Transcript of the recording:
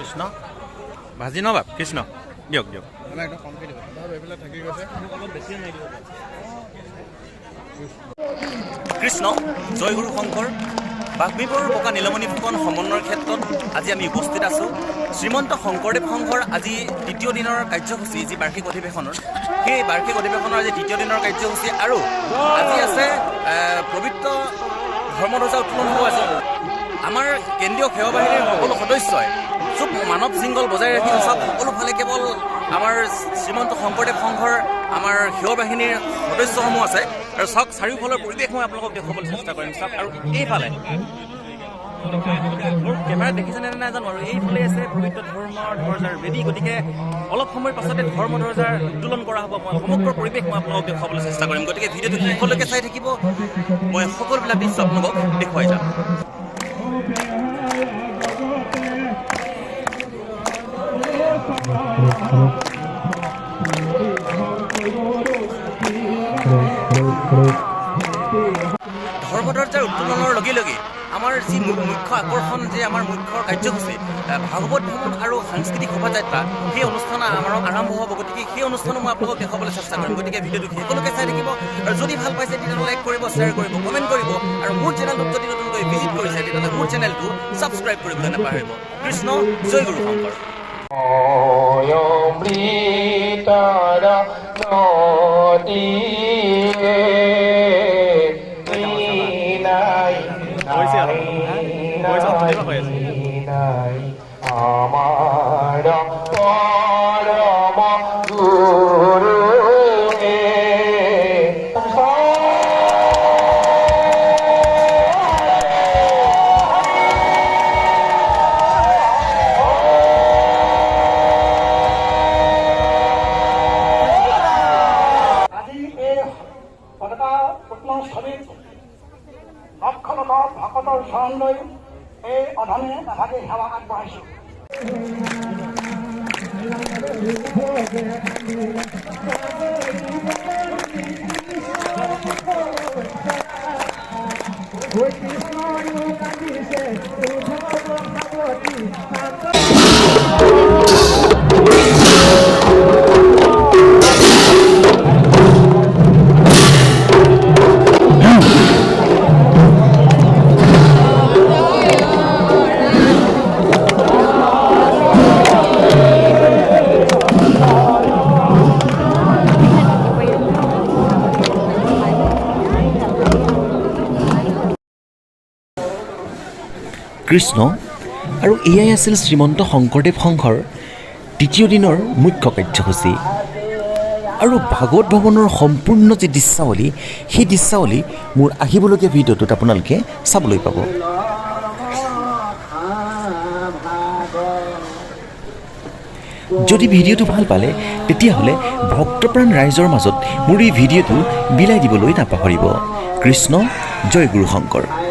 কৃষ্ণ ভাজি ন বাপ কৃষ্ণ দিয়ক দিয়ক একদম কমকৈ দিব এইবিলাক থাকি গৈছে অলপ বেছিয়ে নাই দিব কৃষ্ণ জয় গুৰু শংকৰ বাগ্মীপুৰ বোকা নীলমণি ফুকন সমন্বয়ৰ ক্ষেত্ৰত আজি আমি উপস্থিত আছোঁ শ্ৰীমন্ত শংকৰদেৱ সংঘৰ আজি দ্বিতীয় দিনৰ কাৰ্যসূচী যি বাৰ্ষিক অধিৱেশনৰ সেই বাৰ্ষিক অধিৱেশনৰ আজি দ্বিতীয় দিনৰ কাৰ্যসূচী আৰু আজি আছে পবিত্ৰ ধৰ্মধ্বজা উত্তোলন হ'ব আছে আমাৰ কেন্দ্ৰীয় সেৱা বাহিনীৰ সকলো সদস্যই চব মানৱ শৃংখল বজাই ৰাখি চব সকলোফালে কেৱল আমাৰ শ্ৰীমন্ত শংকৰদেৱ সংঘৰ আমাৰ সেৱা বাহিনীৰ সদস্যসমূহ আছে আৰু চাওক চাৰিওফালৰ পৰিৱেশ মই আপোনালোকক দেখুৱাবলৈ চেষ্টা কৰিম চাওক আৰু এইফালে মোৰ কেমেৰাত দেখিছেনে নাজানো আৰু এইফালে আছে পবিত্ৰ ধৰ্মধ্বজাৰ বেদী গতিকে অলপ সময়ৰ পাছতে ধৰ্মধ্বজাৰ উত্তোলন কৰা হ'ব মই সমগ্ৰ পৰিৱেশ মই আপোনালোকক দেখুৱাবলৈ চেষ্টা কৰিম গতিকে ভিডিঅ'টো শেষলৈকে চাই থাকিব মই সকলোবিলাক দৃশ্য আপোনালোকক দেখুৱাই যাম ধৰ্মধ্বজাৰ উত্তোলনৰ লগে লগে আমাৰ যি মুখ্য আকৰ্ষণ যে আমাৰ মুখ্য কাৰ্যসূচী ভাগৱত ভ্ৰমণ আৰু সাংস্কৃতিক শোভাযাত্ৰা সেই অনুষ্ঠান আমাৰ আৰম্ভ হ'ব গতিকে সেই অনুষ্ঠানো মই আপোনালোকক দেখুৱাবলৈ চেষ্টা কৰিম গতিকে ভিডিঅ'টো সকলোকে চাই থাকিব আৰু যদি ভাল পাইছে তেতিয়াহ'লে লাইক কৰিব শ্বেয়াৰ কৰিব কমেণ্ট কৰিব আৰু মোৰ চেনেলটোত যদি নতুনকৈ ভিজিট কৰিছে তেতিয়াহ'লে মোৰ চেনেলটো ছাবস্ক্ৰাইব কৰিবলৈ নাপাহৰিব কৃষ্ণ জয় গুৰু শংকৰ আমাৰ পৰম গুৰু আজি এই পতাকা উত্তোলন স্থলীত লক্ষ লক্ষ ভকতৰ শৰণ লৈ এই অধমে নাথাকি সেৱা আগবঢ়াইছোঁ কৃষ্ণ আৰু এয়াই আছিল শ্ৰীমন্ত শংকৰদেৱ সংঘৰ দ্বিতীয় দিনৰ মুখ্য কাৰ্যসূচী আৰু ভাগৱত ভৱনৰ সম্পূৰ্ণ যি দৃশ্যাৱলী সেই দৃশ্যাৱলী মোৰ আহিবলগীয়া ভিডিঅ'টোত আপোনালোকে চাবলৈ পাব যদি ভিডিঅ'টো ভাল পালে তেতিয়াহ'লে ভক্তপ্ৰাণ ৰাইজৰ মাজত মোৰ এই ভিডিঅ'টো বিলাই দিবলৈ নাপাহৰিব কৃষ্ণ জয় গুৰু শংকৰ